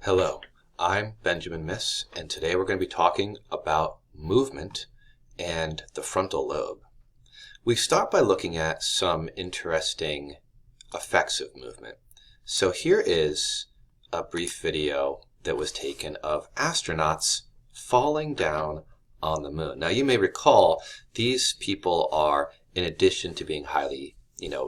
Hello, I'm Benjamin Miss, and today we're going to be talking about movement and the frontal lobe. We start by looking at some interesting effects of movement. So here is a brief video that was taken of astronauts falling down on the moon. Now you may recall these people are, in addition to being highly,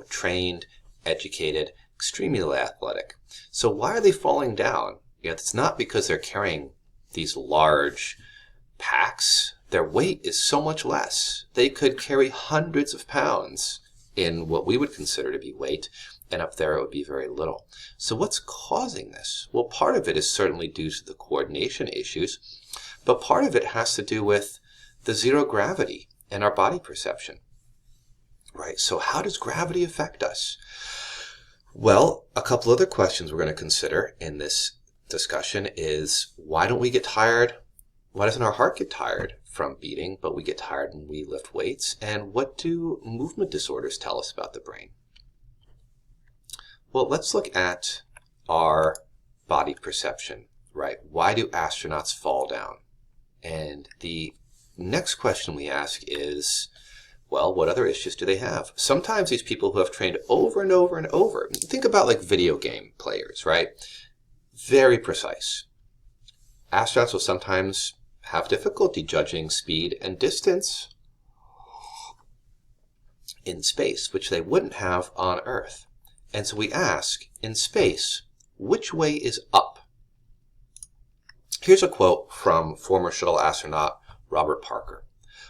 trained, educated, extremely athletic. So why are they falling down? It's not because they're carrying these large packs. Their weight is so much less. They could carry hundreds of pounds in what we would consider to be weight, and up there it would be very little. So what's causing this? Well, part of it is certainly due to the coordination issues, but part of it has to do with the zero gravity and our body perception. Right, so how does gravity affect us? Well, a couple other questions we're going to consider in this discussion is, why don't we get tired? Why doesn't our heart get tired from beating, but we get tired when we lift weights? And what do movement disorders tell us about the brain? Well, let's look at our body perception, right? Why do astronauts fall down? And the next question we ask is, well, what other issues do they have? Sometimes these people who have trained over and over and over, think about like video game players, right? Very precise. Astronauts will sometimes have difficulty judging speed and distance in space, which they wouldn't have on Earth. And so we ask, in space, which way is up? Here's a quote from former shuttle astronaut Robert Parker.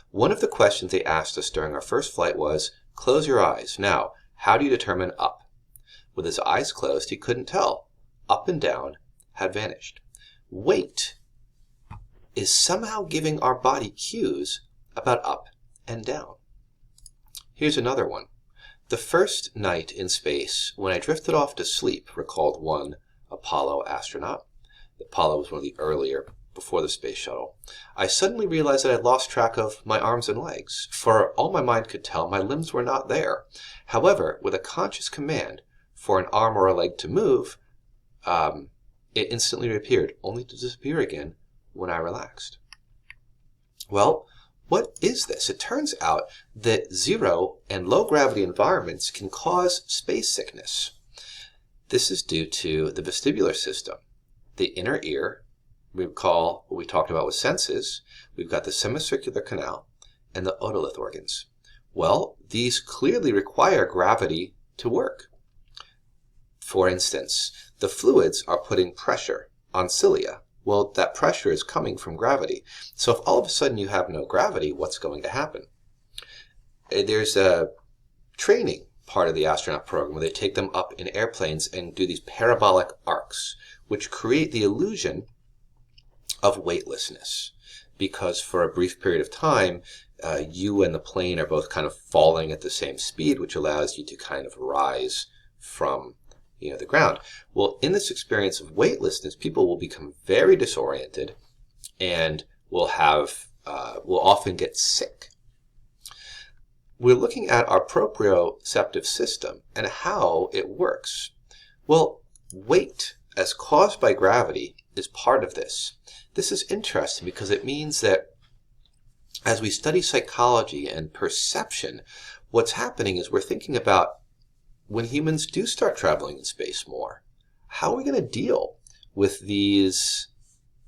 One of the questions they asked us during our first flight was, close your eyes. Now, how do you determine up? With his eyes closed, he couldn't tell. Up and down had vanished. Weight is somehow giving our body cues about up and down. Ehere's another one. The first night in space, when I drifted off to sleep, recalled one Apollo astronaut. Apollo was one of the earlier, before the space shuttle. I suddenly realized that I had lost track of my arms and legs. For all my mind could tell, my limbs were not there. However, with a conscious command for an arm or a leg to move, it instantly reappeared, only to disappear again when I relaxed. Well, what is this? It turns out that zero and low gravity environments can cause space sickness. This is due to the vestibular system. The inner ear, we recall what we talked about with senses. We've got the semicircular canal and the otolith organs. Well, these clearly require gravity to work. For instance, the fluids are putting pressure on cilia. Well, that pressure is coming from gravity. So if all of a sudden you have no gravity, what's going to happen? There's a training part of the astronaut program where they take them up in airplanes and do these parabolic arcs, which create the illusion of weightlessness, because for a brief period of time, you and the plane are both kind of falling at the same speed, which allows you to kind of rise from the ground. Well, in this experience of weightlessness, people will become very disoriented and will often get sick. We're looking at our proprioceptive system and how it works. Well, weight, as caused by gravity, is part of this. This is interesting because it means that as we study psychology and perception, what's happening is we're thinking about when humans do start traveling in space more, how are we going to deal with these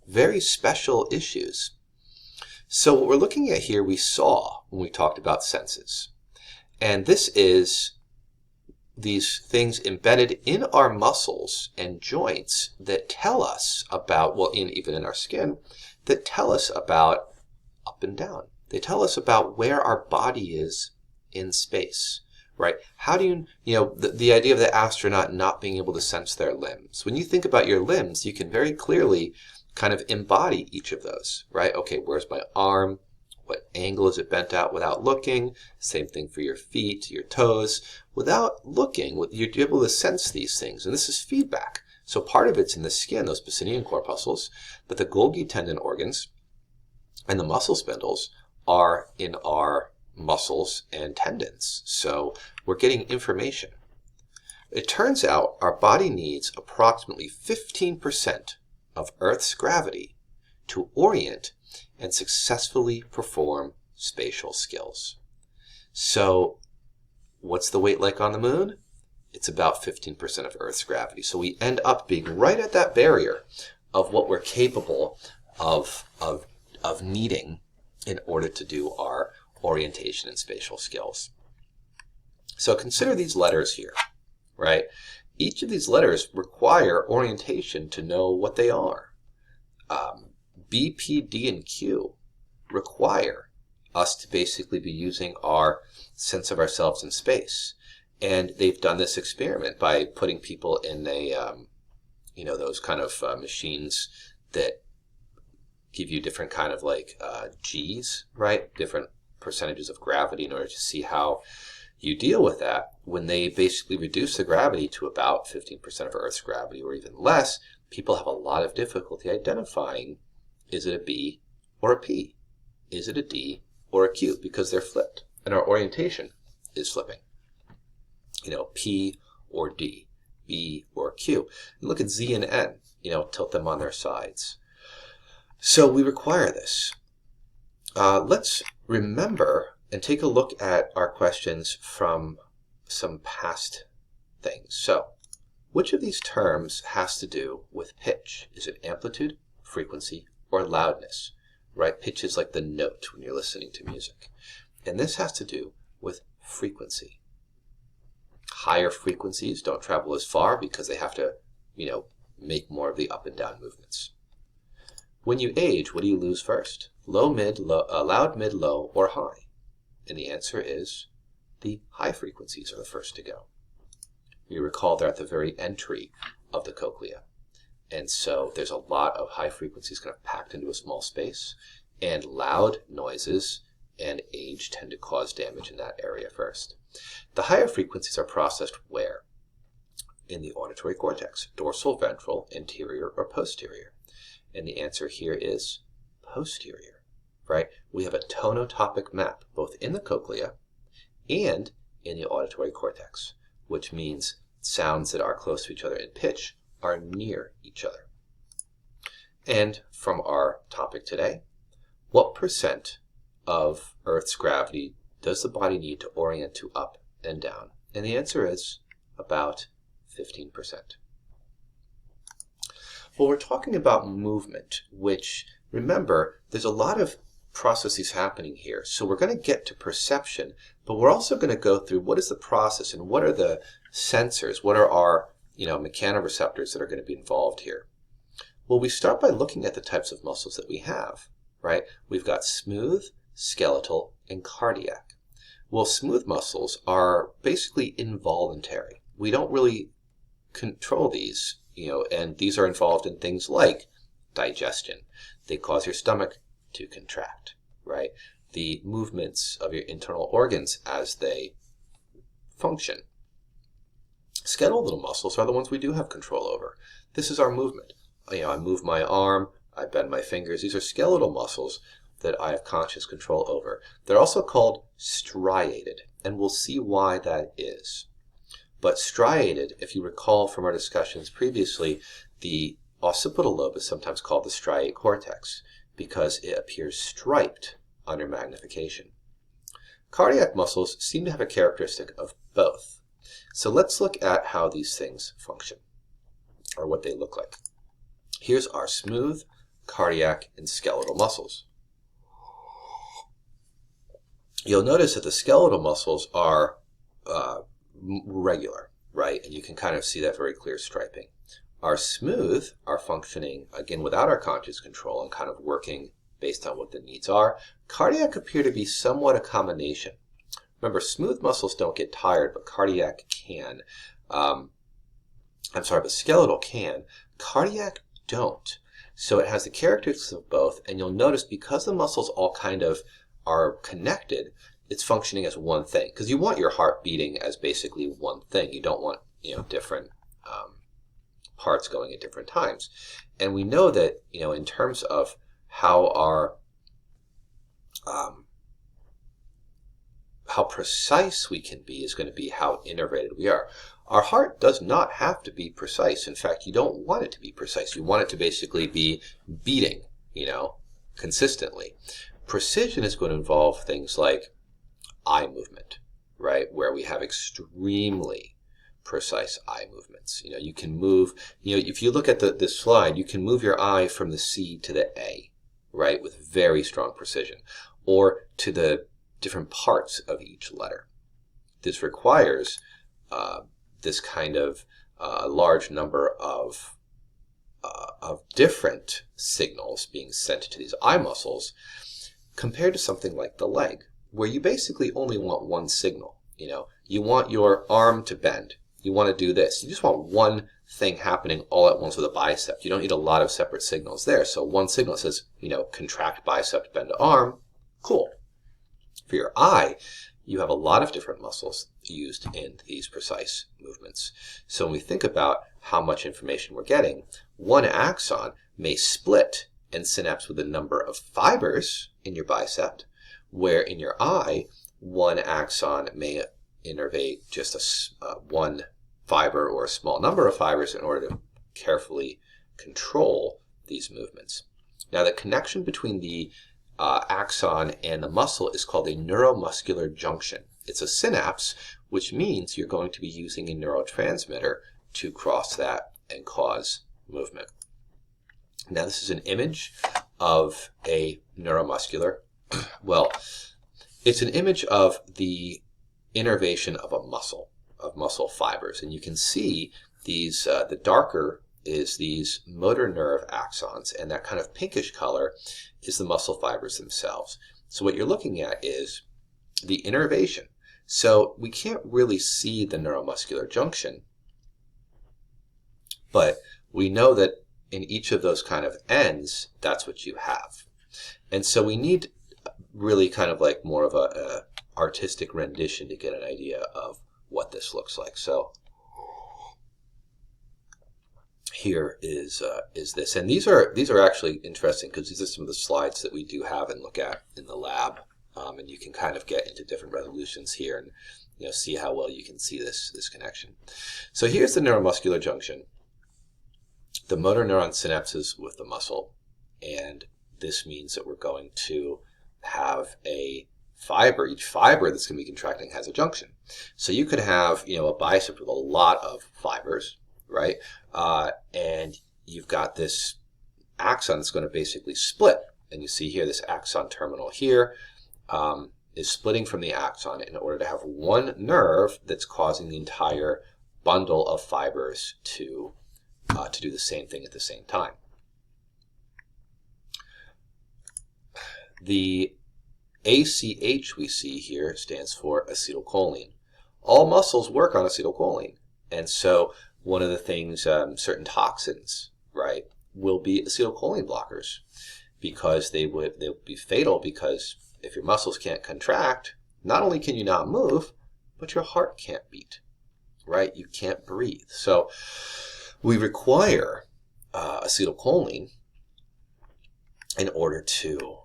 very special issues? So what we're looking at here, we saw when we talked about senses. And this is these things embedded in our muscles and joints that tell us about, well, even in our skin, that tell us about up and down. They tell us about where our body is in space, right? How do the idea of the astronaut not being able to sense their limbs. When you think about your limbs, you can very clearly kind of embody each of those, right? Okay, where's my arm? What angle is it bent out without looking? Same thing for your feet, your toes. Without looking, you're able to sense these things. And this is feedback. So part of it's in the skin, those Pacinian corpuscles, but the Golgi tendon organs and the muscle spindles are in our muscles and tendons. So we're getting information. It turns out our body needs approximately 15% of Earth's gravity to orient and successfully perform spatial skills. So what's the weight like on the moon? It's about 15% of Earth's gravity. So we end up being right at that barrier of what we're capable of needing in order to do our orientation and spatial skills. So consider these letters here, right? Each of these letters require orientation to know what they are. B, P, D, and Q require us to basically be using our sense of ourselves in space. And they've done this experiment by putting people in those kind of machines that give you different kind of G's, right? Different percentages of gravity in order to see how you deal with that. When they basically reduce the gravity to about 15% of Earth's gravity or even less, people have a lot of difficulty identifying, is it a B or a P? Is it a D or a Q? Because they're flipped and our orientation is flipping. P or D, B or Q. And look at Z and N, tilt them on their sides. So we require this. Let's remember and take a look at our questions from some past things. So, which of these terms has to do with pitch? Is it amplitude, frequency, or loudness? Right? Pitch is like the note when you're listening to music. And this has to do with frequency. Higher frequencies don't travel as far because they have to, make more of the up and down movements. When you age, what do you lose first? Low, mid, low, loud, mid, low, or high? And the answer is the high frequencies are the first to go. You recall they're at the very entry of the cochlea. And so there's a lot of high frequencies kind of packed into a small space, and loud noises and age tend to cause damage in that area first. The higher frequencies are processed where? In the auditory cortex, dorsal, ventral, anterior, or posterior. And the answer here is posterior, right? We have a tonotopic map both in the cochlea and in the auditory cortex, which means sounds that are close to each other in pitch are near each other. And from our topic today, what percent of Earth's gravity does the body need to orient to up and down? And the answer is about 15%. Well, we're talking about movement, which, remember, there's a lot of processes happening here. So we're going to get to perception, but we're also going to go through what is the process and what are the sensors, what are our mechanoreceptors that are going to be involved here. Well, we start by looking at the types of muscles that we have, right? We've got smooth, skeletal, and cardiac. Well, smooth muscles are basically involuntary. We don't really control these, and these are involved in things like digestion. They cause your stomach to contract, right? The movements of your internal organs as they function. Skeletal muscles are the ones we do have control over. This is our movement. I move my arm, I bend my fingers. These are skeletal muscles that I have conscious control over. They're also called striated, and we'll see why that is. But striated, if you recall from our discussions previously, the occipital lobe is sometimes called the striate cortex because it appears striped under magnification. Cardiac muscles seem to have a characteristic of both. So let's look at how these things function, or what they look like. Here's our smooth, cardiac, and skeletal muscles. You'll notice that the skeletal muscles are regular, right? And you can kind of see that very clear striping. Our smooth are functioning, again, without our conscious control and kind of working based on what the needs are. Cardiac appear to be somewhat a combination. Remember, smooth muscles don't get tired, but cardiac can. But skeletal can. Cardiac don't. So it has the characteristics of both, and you'll notice because the muscles all kind of are connected, it's functioning as one thing. Because you want your heart beating as basically one thing. You don't want, different parts going at different times. And we know that, in terms of how our how precise we can be is going to be how innervated we are. Our heart does not have to be precise. In fact, you don't want it to be precise. You want it to basically be beating, consistently. Precision is going to involve things like eye movement, right? Where we have extremely precise eye movements. You can move, if you look at this slide, you can move your eye from the C to the A, right? With very strong precision, or to the different parts of each letter. This requires this kind of large number of different signals being sent to these eye muscles, compared to something like the leg, where you basically only want one signal. You want your arm to bend. You want to do this. You just want one thing happening all at once with a bicep. You don't need a lot of separate signals there. So one signal says, contract bicep, bend arm. Cool. For your eye, you have a lot of different muscles used in these precise movements. So when we think about how much information we're getting, one axon may split and synapse with a number of fibers in your bicep, where in your eye, one axon may innervate just one fiber or a small number of fibers in order to carefully control these movements. Now, the connection between the axon and the muscle is called a neuromuscular junction. It's a synapse, which means you're going to be using a neurotransmitter to cross that and cause movement. Now, this is an image of a neuromuscular. Well, it's an image of the innervation of a muscle, of muscle fibers. And you can see these, the darker is these motor nerve axons, and that kind of pinkish color is the muscle fibers themselves. So what you're looking at is the innervation. So we can't really see the neuromuscular junction, but we know that in each of those kind of ends, that's what you have. And so we need really kind of like more of a artistic rendition to get an idea of what this looks like. So here is this, and these are actually interesting because these are some of the slides that we do have and look at in the lab, and you can kind of get into different resolutions here and see how well you can see this connection. So here's the neuromuscular junction. The motor neuron synapses with the muscle, and this means that we're going to have a fiber. Each fiber that's going to be contracting has a junction. So you could have a bicep with a lot of fibers, right? And you've got this axon that's going to basically split. And you see here this axon terminal here is splitting from the axon in order to have one nerve that's causing the entire bundle of fibers to do the same thing at the same time. The ACH we see here stands for acetylcholine. All muscles work on acetylcholine. And so one of the things, certain toxins, right, will be acetylcholine blockers, because they'll be fatal, because if your muscles can't contract, not only can you not move, but your heart can't beat, right? You can't breathe. So we require acetylcholine in order to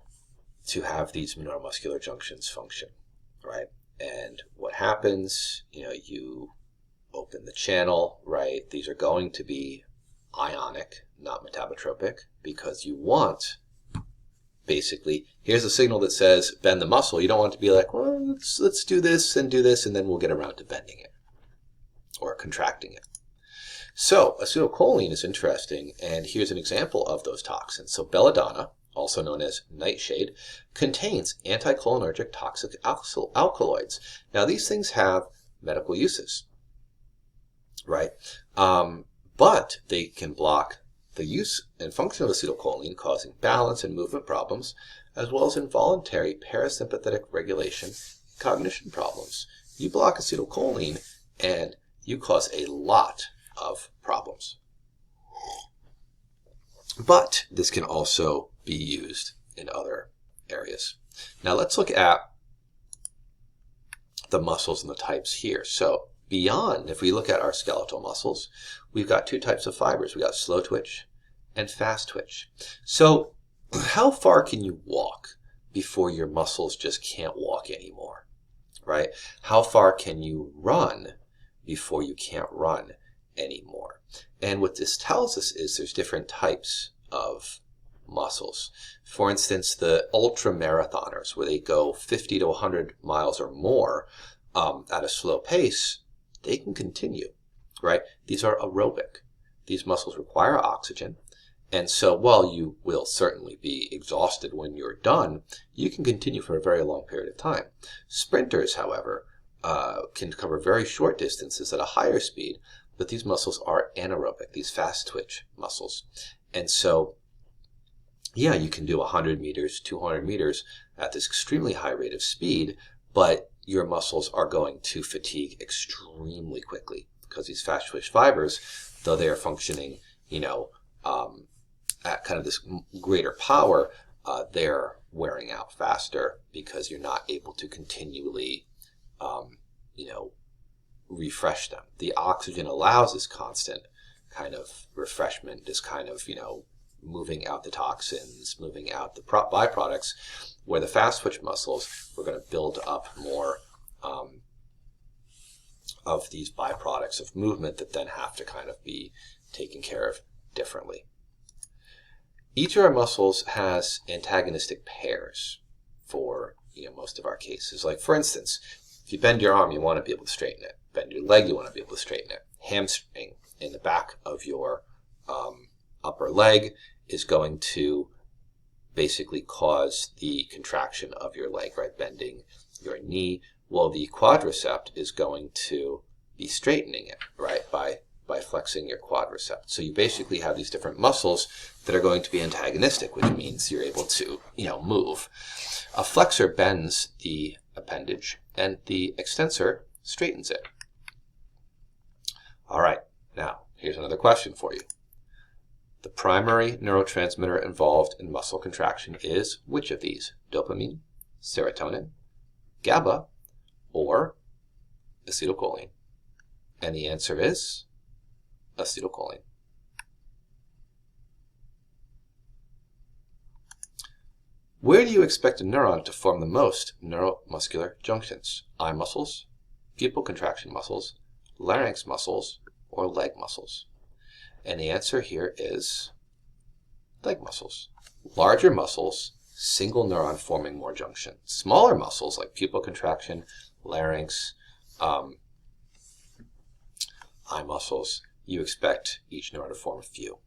have these neuromuscular junctions function, right? And what happens, you open the channel, right? These are going to be ionic, not metabotropic, because you want, basically, here's a signal that says bend the muscle. You don't want it to be like, well, let's do this, and then we'll get around to bending it or contracting it. So acetylcholine is interesting, and here's an example of those toxins. So belladonna, also known as nightshade, contains anticholinergic toxic alkaloids. Now, these things have medical uses, right? But they can block the use and function of acetylcholine, causing balance and movement problems, as well as involuntary parasympathetic regulation and cognition problems. You block acetylcholine, and you cause a lot of problems. But this can also be used in other areas. Now let's look at the muscles and the types here. So beyond, if we look at our skeletal muscles, we've got two types of fibers. We've got slow twitch and fast twitch. So how far can you walk before your muscles just can't walk anymore, right? How far can you run before you can't run anymore. And what this tells us is there's different types of muscles. For instance, the ultra marathoners, where they go 50 to 100 miles or more at a slow pace, they can continue, right? These are aerobic. These muscles require oxygen. And so while you will certainly be exhausted when you're done, you can continue for a very long period of time. Sprinters, however, can cover very short distances at a higher speed, but these muscles are anaerobic, these fast twitch muscles. And so, yeah, you can do 100 meters, 200 meters at this extremely high rate of speed, but your muscles are going to fatigue extremely quickly because these fast twitch fibers, though they are functioning, at kind of this greater power, they're wearing out faster because you're not able to continually, refresh them. The oxygen allows this constant kind of refreshment, this kind of, moving out the toxins, moving out the byproducts, where the fast twitch muscles, we're going to build up more of these byproducts of movement that then have to kind of be taken care of differently. Each of our muscles has antagonistic pairs for most of our cases. Like, for instance, if you bend your arm, you want to be able to straighten it. Bend your leg, you want to be able to straighten it. Hamstring in the back of your upper leg is going to basically cause the contraction of your leg, right? Bending your knee. Well, the quadricep is going to be straightening it, right? By flexing your quadricep. So you basically have these different muscles that are going to be antagonistic, which means you're able to, move. A flexor bends the appendage and the extensor straightens it. All right, now here's another question for you. The primary neurotransmitter involved in muscle contraction is which of these? Dopamine, serotonin, GABA, or acetylcholine? And the answer is acetylcholine. Where do you expect a neuron to form the most neuromuscular junctions? Eye muscles, pupil contraction muscles, larynx muscles, or leg muscles? And the answer here is leg muscles. Larger muscles, single neuron forming more junctions. Smaller muscles like pupil contraction, larynx, eye muscles, you expect each neuron to form a few.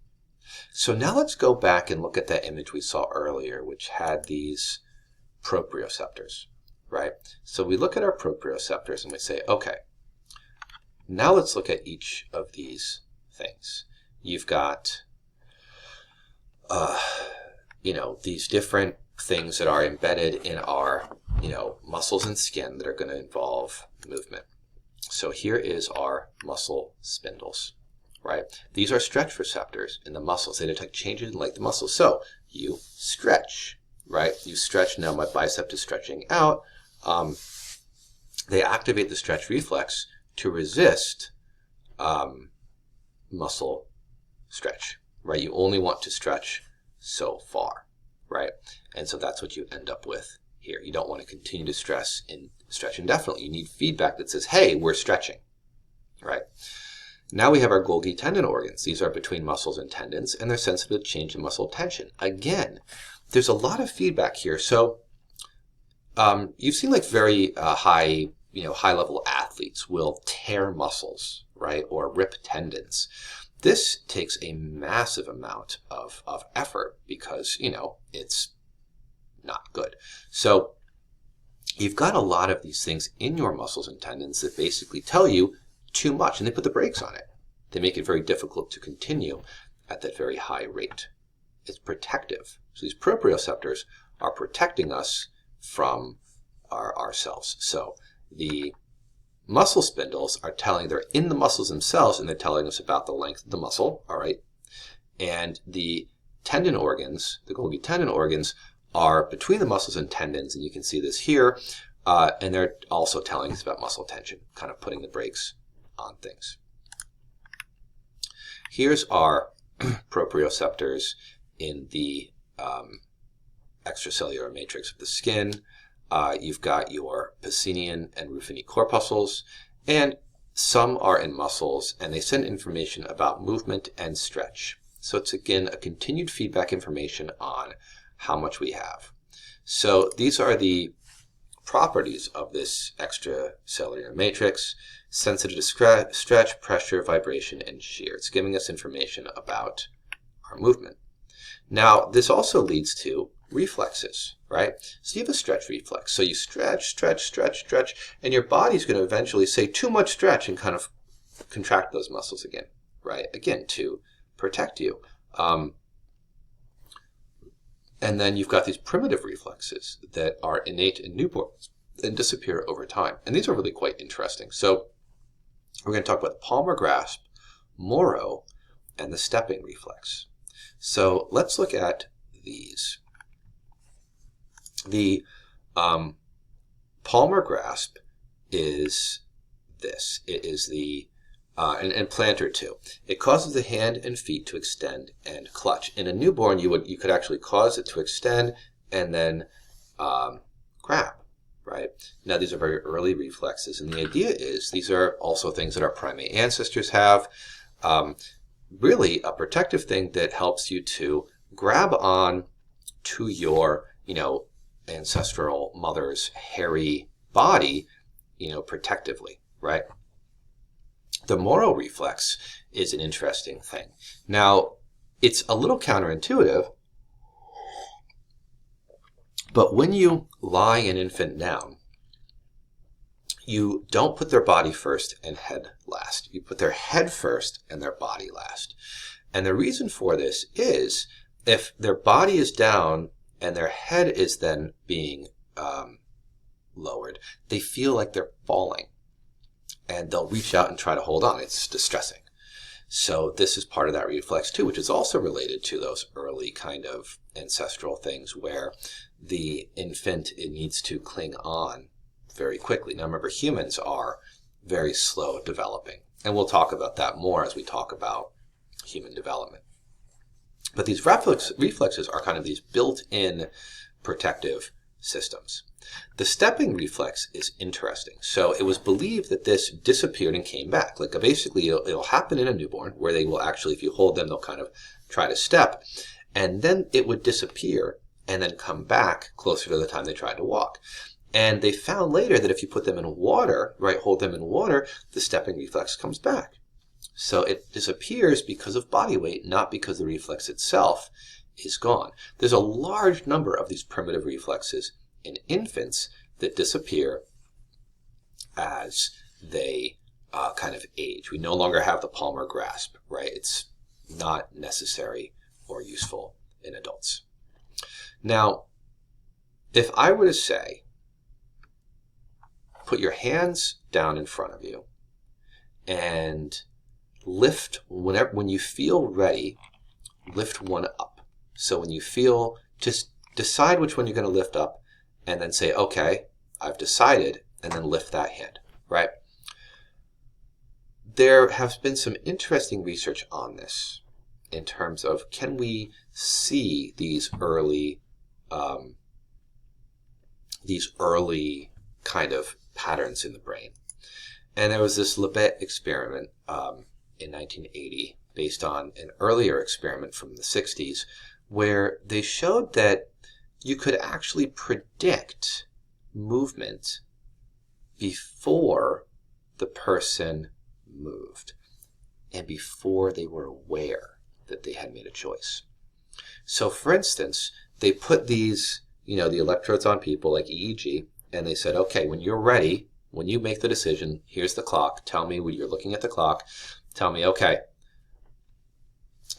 So now let's go back and look at that image we saw earlier, which had these proprioceptors, right? So we look at our proprioceptors and we say, okay, now let's look at each of these things. You've got, these different things that are embedded in our, muscles and skin that are going to involve movement. So here is our muscle spindles, right? These are stretch receptors in the muscles. They detect changes in length of muscle. So you stretch, right? You stretch. Now my bicep is stretching out. They activate the stretch reflex to resist muscle stretch, right? You only want to stretch so far, right? And so that's what you end up with here. You don't want to continue to stretch indefinitely. You need feedback that says, hey, we're stretching, right? Now we have our Golgi tendon organs. These are between muscles and tendons, and they're sensitive to change in muscle tension. Again, there's a lot of feedback here. So you've seen like very high-level athletes will tear muscles, right, or rip tendons. This takes a massive amount of effort because, it's not good. So you've got a lot of these things in your muscles and tendons that basically tell you too much, and they put the brakes on it. They make it very difficult to continue at that very high rate. It's protective. So these proprioceptors are protecting us from ourselves. So the muscle spindles are they're in the muscles themselves, and they're telling us about the length of the muscle, all right? And the tendon organs, the Golgi tendon organs, are between the muscles and tendons, and you can see this here, and they're also telling us about muscle tension, kind of putting the brakes on things. Here's our proprioceptors in the extracellular matrix of the skin. You've got your Pacinian and Ruffini corpuscles, and some are in muscles, and they send information about movement and stretch. So it's again a continued feedback information on how much we have. So these are the properties of this extracellular matrix: sensitive to stretch, pressure, vibration, and shear. It's giving us information about our movement. Now, this also leads to reflexes, right? So you have a stretch reflex. So you stretch, stretch, stretch, stretch, and your body's going to eventually say too much stretch and kind of contract those muscles again, right? Again, to protect you. And then you've got these primitive reflexes that are innate in newborns and disappear over time. And these are really quite interesting. So we're going to talk about the palmar grasp, Moro, and the stepping reflex. So let's look at these. The palmar grasp is this. It is the and plantar too. It causes the hand and feet to extend and clutch. In a newborn, you could actually cause it to extend and then grab, right? Now, these are very early reflexes, and the idea is these are also things that our primate ancestors have. Really a protective thing that helps you to grab on to your, ancestral mother's hairy body, protectively, right? The Moro reflex is an interesting thing. Now, it's a little counterintuitive, but when you lie an infant down, you don't put their body first and head last. You put their head first and their body last. And the reason for this is if their body is down and their head is then being lowered, they feel like they're falling. And they'll reach out and try to hold on. It's distressing. So this is part of that reflex too, which is also related to those early kind of ancestral things where the infant, it needs to cling on very quickly. Now remember, humans are very slow developing. And we'll talk about that more as we talk about human development. But these reflexes are kind of these built-in protective systems. The stepping reflex is interesting. So it was believed that this disappeared and came back. Like basically it'll happen in a newborn where they will actually, if you hold them, they'll kind of try to step. And then it would disappear and then come back closer to the time they tried to walk. And they found later that if you put them in water, right, hold them in water, the stepping reflex comes back. So it disappears because of body weight, not because the reflex itself is gone. There's a large number of these primitive reflexes in infants that disappear as they kind of age. We no longer have the palmar grasp, right? It's not necessary or useful in adults. Now, if I were to say, put your hands down in front of you and lift when you feel ready, lift one up. So when you feel, just decide which one you're going to lift up and then say, okay, I've decided, and then lift that hand, right? There has been some interesting research on this in terms of, can we see these early kind of patterns in the brain? And there was this Labette experiment in 1980 based on an earlier experiment from the 60s where they showed that you could actually predict movement before the person moved and before they were aware that they had made a choice. So for instance, they put these, the electrodes on people like EEG, and they said, okay, when you're ready, when you make the decision, here's the clock, tell me when you're looking at the clock, tell me, okay,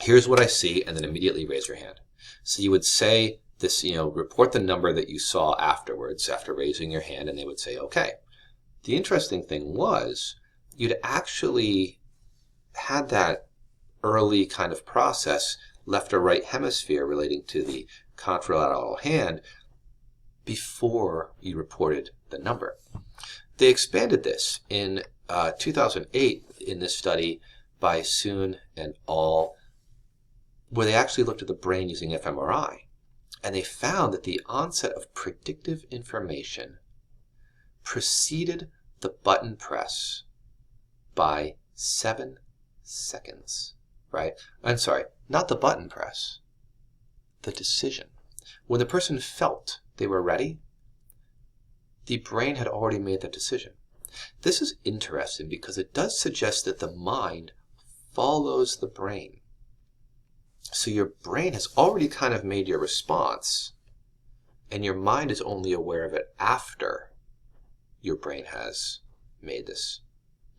here's what I see, and then immediately raise your hand. So you would say this, report the number that you saw afterwards, after raising your hand, and they would say, okay. The interesting thing was, you'd actually had that early kind of process, left or right hemisphere relating to the contralateral hand, before you reported the number. They expanded this in 2008 in this study by Soon and al., where they actually looked at the brain using fMRI. And they found that the onset of predictive information preceded the button press by 7 seconds, right? I'm sorry, not the button press, the decision. When the person felt they were ready, the brain had already made the decision. This is interesting because it does suggest that the mind follows the brain. So your brain has already kind of made your response, and your mind is only aware of it after your brain has made this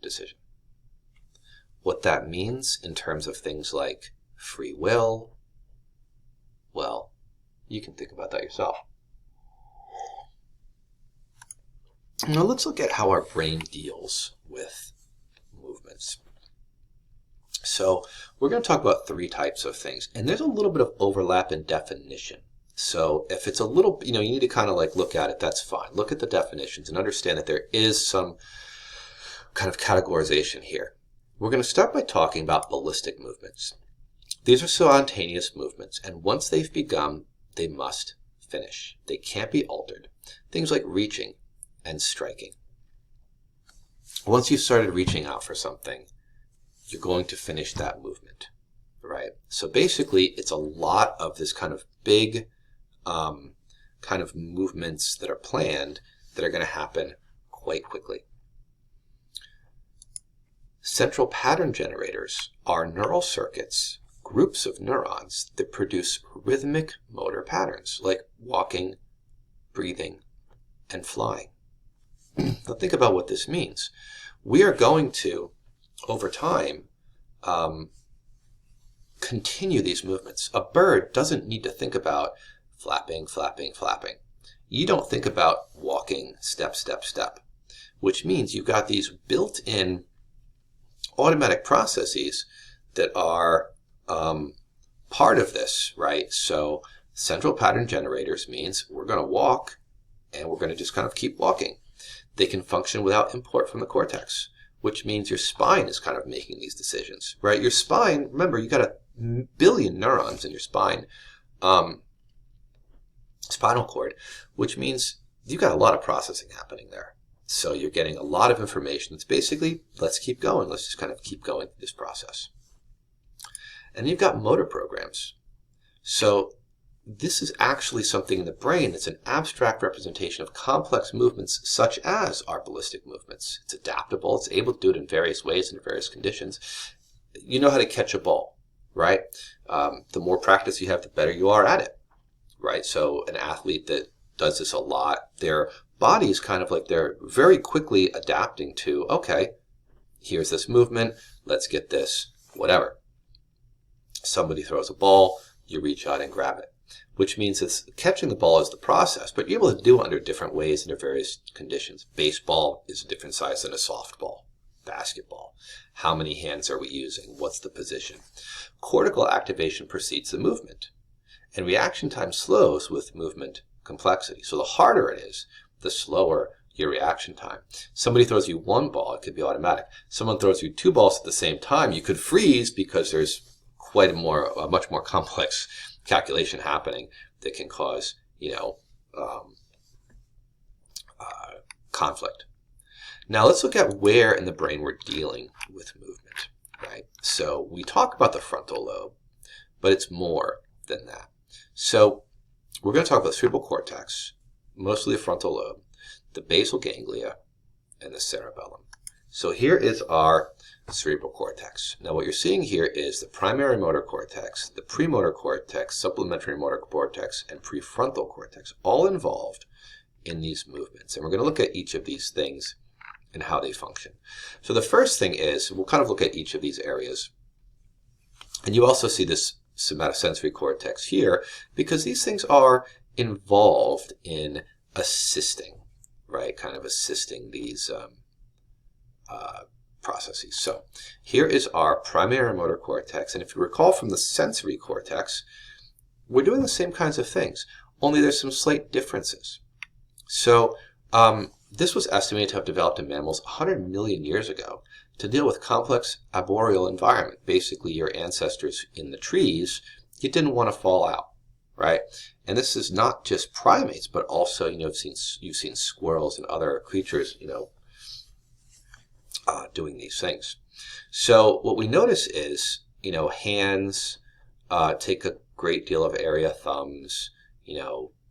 decision. What that means in terms of things like free will, well, you can think about that yourself. Now let's look at how our brain deals with movements. So we're going to talk about 3 types of things, and there's a little bit of overlap in definition. So if it's a little, you need to kind of like look at it, that's fine. Look at the definitions and understand that there is some kind of categorization here. We're going to start by talking about ballistic movements. These are spontaneous movements, and once they've begun, they must finish. They can't be altered. Things like reaching and striking. Once you've started reaching out for something, you're going to finish that movement, right? So basically, it's a lot of this kind of big kind of movements that are planned that are going to happen quite quickly. Central pattern generators are neural circuits, groups of neurons that produce rhythmic motor patterns like walking, breathing, and flying. Now think about what this means. We are going to, over time, continue these movements. A bird doesn't need to think about flapping, flapping, flapping. You don't think about walking step, step, step, which means you've got these built-in automatic processes that are part of this, right? So central pattern generators means we're going to walk and we're going to just kind of keep walking. They can function without input from the cortex, which means your spine is kind of making these decisions, right? Your spine, remember, you got a billion neurons in your spine, spinal cord, which means you've got a lot of processing happening there. So you're getting a lot of information. It's basically, let's keep going. Let's just kind of keep going through this process. And you've got motor programs. So this is actually something in the brain that's an abstract representation of complex movements such as our ballistic movements. It's adaptable. It's able to do it in various ways and in various conditions. You know how to catch a ball, right? The more practice you have, the better you are at it, right? So an athlete that does this a lot, their body is kind of like they're very quickly adapting to, okay, here's this movement, let's get this, whatever. Somebody throws a ball, you reach out and grab it, which means it's catching the ball is the process, but you're able to do it under different ways under various conditions. Baseball is a different size than a softball. Basketball. How many hands are we using? What's the position? Cortical activation precedes the movement, and reaction time slows with movement complexity. So the harder it is, the slower your reaction time. Somebody throws you one ball, it could be automatic. Someone throws you 2 balls at the same time, you could freeze because there's quite a much more complex calculation happening that can cause, conflict. Now let's look at where in the brain we're dealing with movement, right? So we talk about the frontal lobe, but it's more than that. So we're going to talk about the cerebral cortex, mostly the frontal lobe, the basal ganglia, and the cerebellum. So here is our cerebral cortex. Now what you're seeing here is the primary motor cortex, the premotor cortex, supplementary motor cortex, and prefrontal cortex, all involved in these movements. And we're going to look at each of these things and how they function. So the first thing is, we'll kind of look at each of these areas. And you also see this somatosensory cortex here, because these things are involved in assisting, right? Kind of assisting these processes. So here is our primary motor cortex, and if you recall from the sensory cortex, we're doing the same kinds of things, only there's some slight differences. So this was estimated to have developed in mammals 100 million years ago to deal with complex arboreal environment. Basically, your ancestors in the trees, you didn't want to fall out, right? And this is not just primates, but also, you've seen squirrels and other creatures, doing these things. So what we notice is, hands take a great deal of area, thumbs,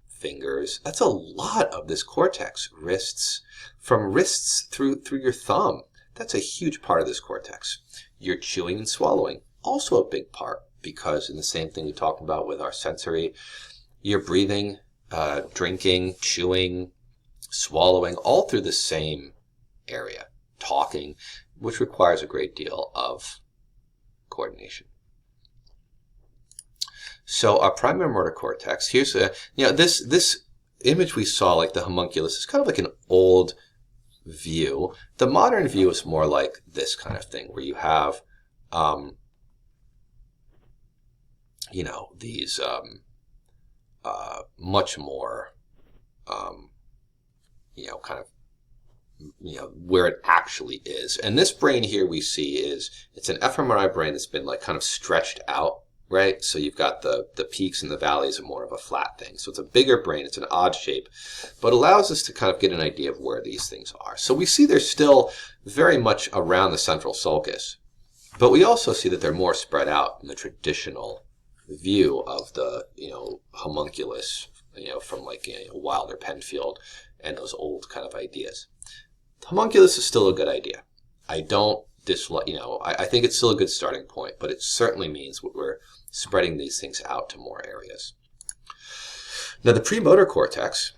fingers. That's a lot of this cortex. Wrists, from wrists through your thumb. That's a huge part of this cortex. Your chewing and swallowing, also a big part, because in the same thing we talked about with our sensory, your breathing, drinking, chewing, swallowing, all through the same area. Talking, which requires a great deal of coordination. So our primary motor cortex, here's this image we saw, like the homunculus, is kind of like an old view. The modern view is more like this kind of thing, where you have, these much more, kind of, where it actually is. And this brain here we see it's an fMRI brain that's been like kind of stretched out, right? So you've got the peaks and the valleys are more of a flat thing. So it's a bigger brain, it's an odd shape, but allows us to kind of get an idea of where these things are. So we see they're still very much around the central sulcus, but we also see that they're more spread out in the traditional view of the, homunculus, from like Wilder, Penfield, and those old kind of ideas. The homunculus is still a good idea. I don't dislike, I think it's still a good starting point, but it certainly means we're spreading these things out to more areas. Now the premotor cortex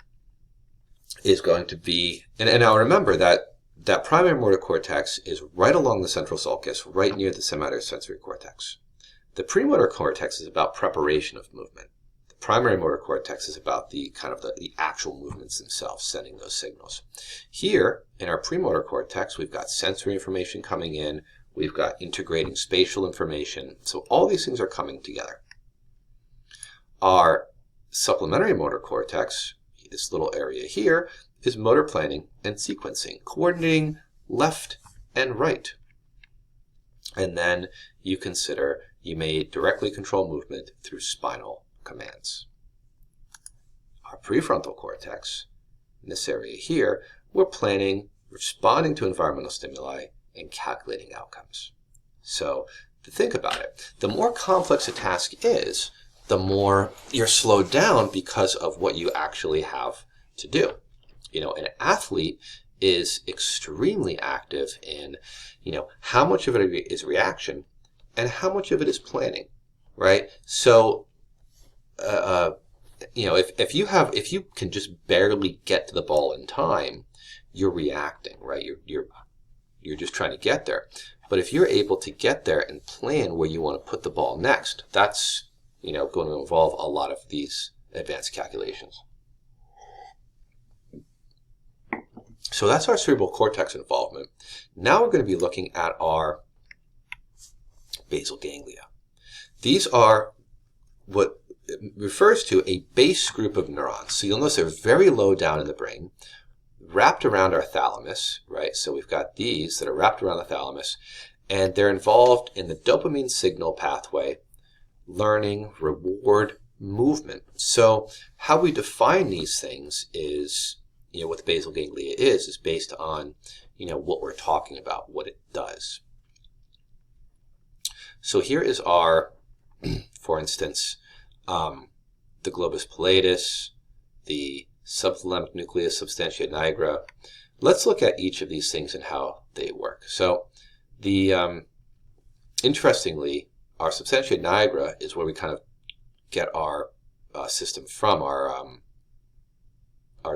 is going to be, and now remember that primary motor cortex is right along the central sulcus, right near the semiotic cortex. The premotor cortex is about preparation of movement. The primary motor cortex is about the actual movements themselves, sending those signals. Here in our premotor cortex, we've got sensory information coming in, we've got integrating spatial information, so all these things are coming together. Our supplementary motor cortex, this little area here, is motor planning and sequencing, coordinating left and right. And then you may directly control movement through spinal commands. Our prefrontal cortex, in this area here, we're planning, responding to environmental stimuli, and calculating outcomes. So to think about it, the more complex a task is, the more you're slowed down because of what you actually have to do. An athlete is extremely active in, how much of it is reaction and how much of it is planning, right? So, if you can just barely get to the ball in time, you're reacting, right? You're just trying to get there. But if you're able to get there and plan where you want to put the ball next, that's, going to involve a lot of these advanced calculations. So that's our cerebral cortex involvement. Now we're going to be looking at our basal ganglia. These are what refers to a base group of neurons. So you'll notice they're very low down in the brain, wrapped around our thalamus, right? So we've got these that are wrapped around the thalamus, and they're involved in the dopamine signal pathway, learning, reward, movement. So how we define these things is, what the basal ganglia is based on, what we're talking about, what it does. So here is our, for instance, the globus pallidus, the subthalamic nucleus, substantia nigra. Let's look at each of these things and how they work. So interestingly, our substantia nigra is where we kind of get our system from, our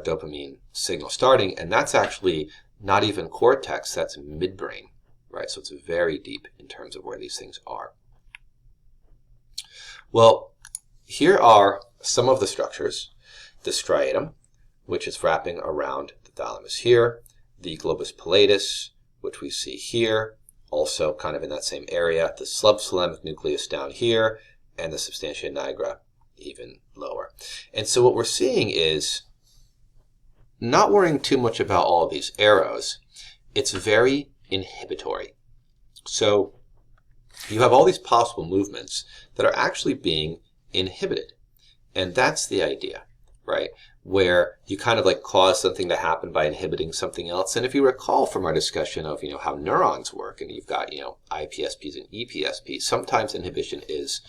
dopamine signal starting, and that's actually not even cortex, that's midbrain, right? So it's very deep in terms of where these things are. Well, here are some of the structures. The striatum, which is wrapping around the thalamus here, the globus pallidus, which we see here, also kind of in that same area, the subthalamic nucleus down here, and the substantia nigra even lower. And so what we're seeing is, not worrying too much about all of these arrows, it's very inhibitory. So you have all these possible movements that are actually being inhibited. And that's the idea. right? Where you kind of like cause something to happen by inhibiting something else. And if you recall from our discussion of, how neurons work, and you've got, IPSPs and EPSPs, sometimes inhibition is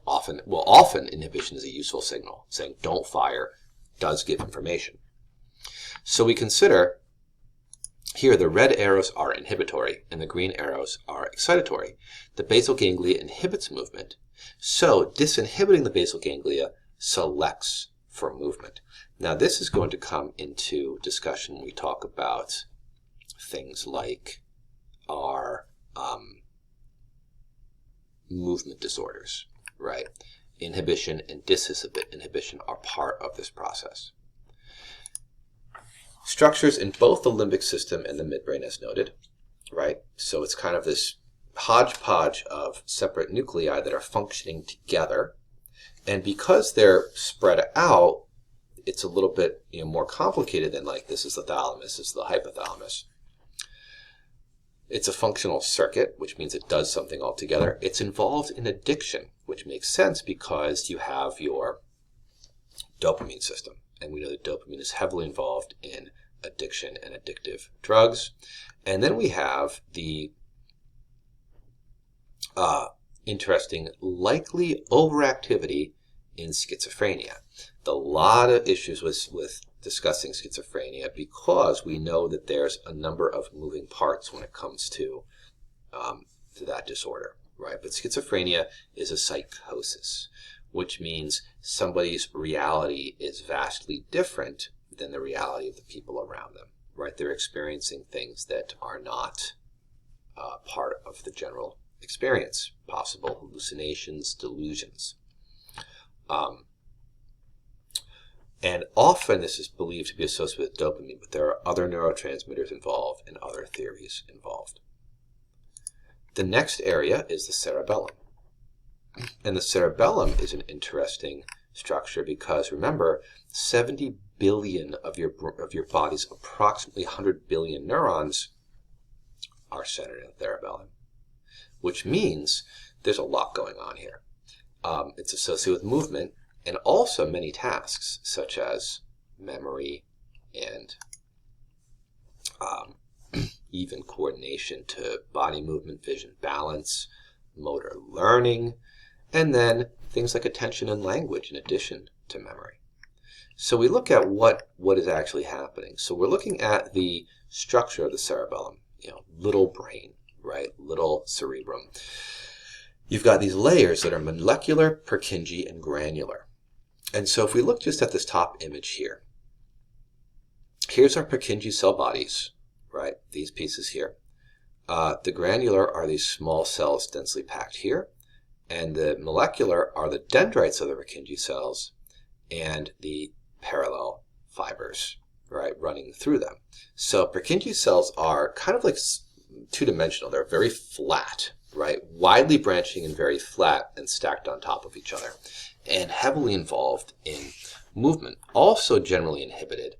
often inhibition is a useful signal. Saying don't fire does give information. So we consider here the red arrows are inhibitory and the green arrows are excitatory. The basal ganglia inhibits movement. So disinhibiting the basal ganglia selects for movement. Now this is going to come into discussion when we talk about things like our movement disorders, right? Inhibition and disinhibition are part of this process. Structures in both the limbic system and the midbrain as noted, right? So it's kind of this hodgepodge of separate nuclei that are functioning together. And because they're spread out, it's a little bit more complicated than like this is the thalamus, this is the hypothalamus. It's a functional circuit, which means it does something altogether. It's involved in addiction, which makes sense because you have your dopamine system. And we know that dopamine is heavily involved in addiction and addictive drugs. And then we have the interesting likely overactivity in schizophrenia. A lot of issues with discussing schizophrenia because we know that there's a number of moving parts when it comes to that disorder, right? But schizophrenia is a psychosis, which means somebody's reality is vastly different than the reality of the people around them, right? They're experiencing things that are not part of the general experience, possible hallucinations, delusions. And often this is believed to be associated with dopamine, but there are other neurotransmitters involved and other theories involved. The next area is the cerebellum. And the cerebellum is an interesting structure because remember, 70 billion of your body's approximately 100 billion neurons are centered in the cerebellum, which means there's a lot going on here. It's associated with movement and also many tasks such as memory and even coordination to body movement, vision, balance, motor learning, and then things like attention and language in addition to memory. So we look at what is actually happening. So we're looking at the structure of the cerebellum, little brain, right? Little cerebrum. You've got these layers that are molecular, Purkinje, and granular. And so if we look just at this top image here, here's our Purkinje cell bodies, right? These pieces here. The granular are these small cells densely packed here. And the molecular are the dendrites of the Purkinje cells and the parallel fibers, right, running through them. So Purkinje cells are kind of like two-dimensional. They're very flat, right, widely branching and very flat and stacked on top of each other, and heavily involved in movement. Also generally inhibited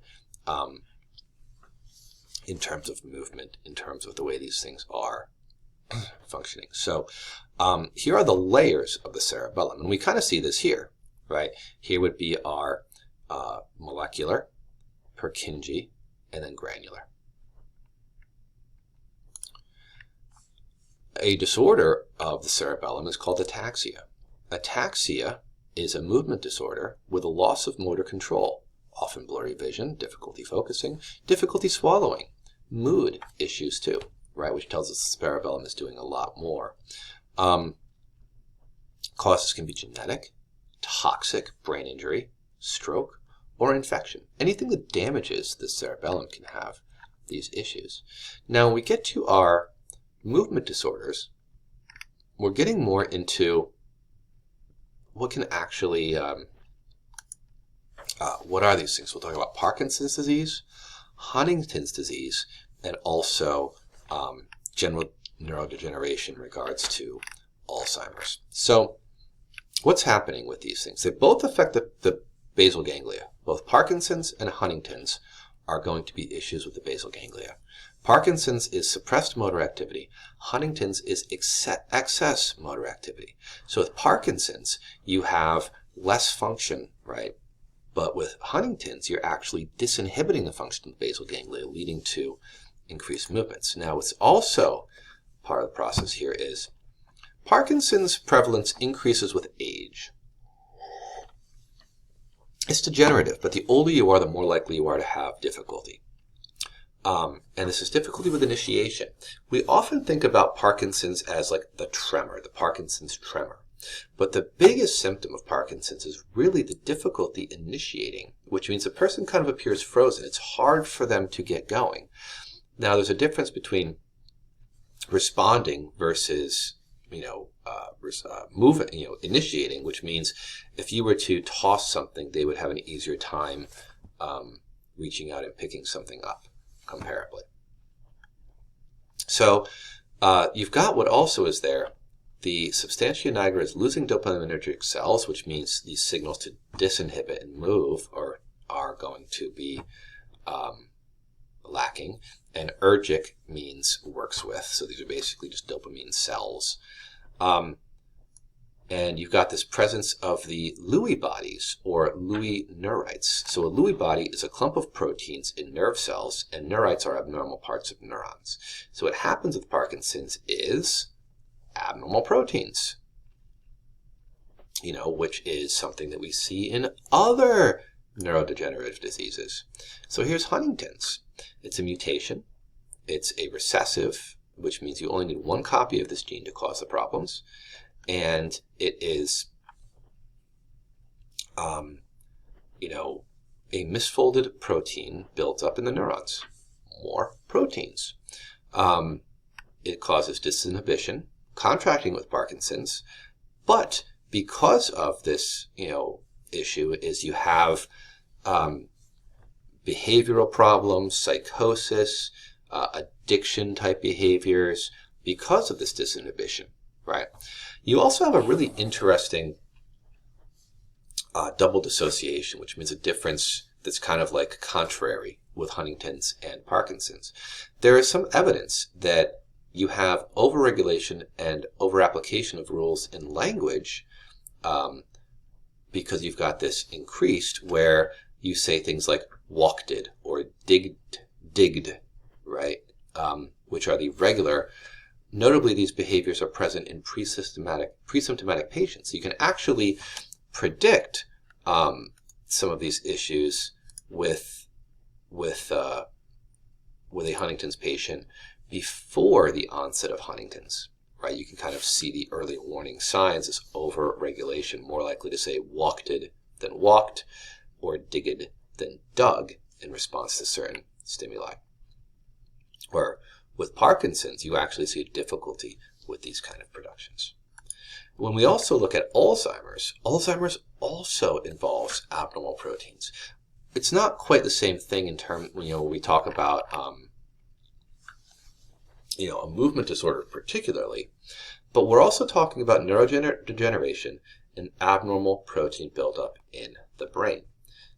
in terms of movement, in terms of the way these things are functioning. So here are the layers of the cerebellum, and we kind of see this here, right? Here would be our molecular, Purkinje, and then granular. A disorder of the cerebellum is called ataxia. Ataxia is a movement disorder with a loss of motor control, often blurry vision, difficulty focusing, difficulty swallowing, mood issues too, right, which tells us the cerebellum is doing a lot more. Causes can be genetic, toxic brain injury, stroke, or infection. Anything that damages the cerebellum can have these issues. Now, when we get to our movement disorders, we're getting more into what can actually, what are these things? We'll talk about Parkinson's disease, Huntington's disease, and also general neurodegeneration in regards to Alzheimer's. So what's happening with these things? They both affect the basal ganglia. Both Parkinson's and Huntington's are going to be issues with the basal ganglia. Parkinson's is suppressed motor activity. Huntington's is excess motor activity. So with Parkinson's, you have less function, right, But with Huntington's, you're actually disinhibiting the function of the basal ganglia, leading to increased movements. Now, what's also part of the process here is Parkinson's prevalence increases with age. It's degenerative, but the older you are, the more likely you are to have difficulty. And this is difficulty with initiation. We often think about Parkinson's as like the tremor, the Parkinson's tremor. But the biggest symptom of Parkinson's is really the difficulty initiating, which means the person kind of appears frozen. It's hard for them to get going. Now, there's a difference between responding versus, moving, initiating, which means if you were to toss something, they would have an easier time reaching out and picking something up, comparably. So you've got what also is there. The substantia nigra is losing dopaminergic cells, which means these signals to disinhibit and move are going to be lacking. And ergic means works with, so these are basically just dopamine cells. And you've got this presence of the Lewy bodies, or Lewy neurites. So a Lewy body is a clump of proteins in nerve cells, and neurites are abnormal parts of neurons. So what happens with Parkinson's is abnormal proteins, which is something that we see in other neurodegenerative diseases. So here's Huntington's. It's a mutation. It's a recessive, which means you only need one copy of this gene to cause the problems. And it is, a misfolded protein built up in the neurons. More proteins. It causes disinhibition, contracting with Parkinson's, but because of this, issue is you have behavioral problems, psychosis, addiction type behaviors because of this disinhibition, right? You also have a really interesting double dissociation, which means a difference that's kind of like contrary with Huntington's and Parkinson's. There is some evidence that you have overregulation and overapplication of rules in language because you've got this increased where you say things like walked or digged, right? Which are the regular. Notably, these behaviors are present in pre-symptomatic patients. So you can actually predict some of these issues with a Huntington's patient before the onset of Huntington's, right? You can kind of see the early warning signs as over-regulation, more likely to say walked than walked, or digged than dug in response to certain stimuli. Or with Parkinson's, you actually see difficulty with these kind of productions. When we also look at Alzheimer's, Alzheimer's also involves abnormal proteins. It's not quite the same thing in terms, when we talk about a movement disorder particularly, but we're also talking about neurodegeneration and abnormal protein buildup in the brain.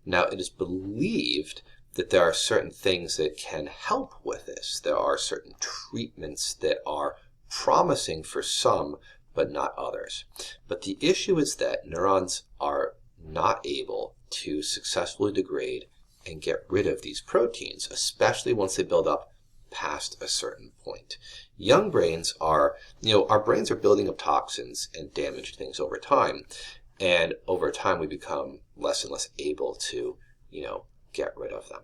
Now, it is believed that there are certain things that can help with this. There are certain treatments that are promising for some, but not others. But the issue is that neurons are not able to successfully degrade and get rid of these proteins, especially once they build up past a certain point. Young brains are, our brains are building up toxins and damaged things over time. And over time, we become less and less able to, get rid of them.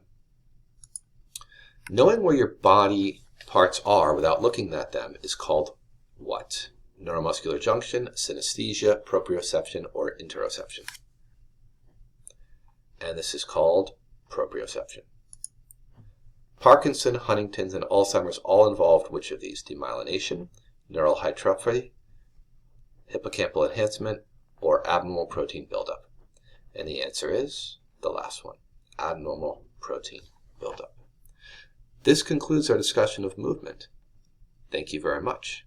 Knowing where your body parts are without looking at them is called what? Neuromuscular junction, synesthesia, proprioception, or interoception. And this is called proprioception. Parkinson, Huntington's, and Alzheimer's all involved which of these? Demyelination, neural hypertrophy, hippocampal enhancement, or abnormal protein buildup? And the answer is the last one, abnormal protein buildup. This concludes our discussion of movement. Thank you very much.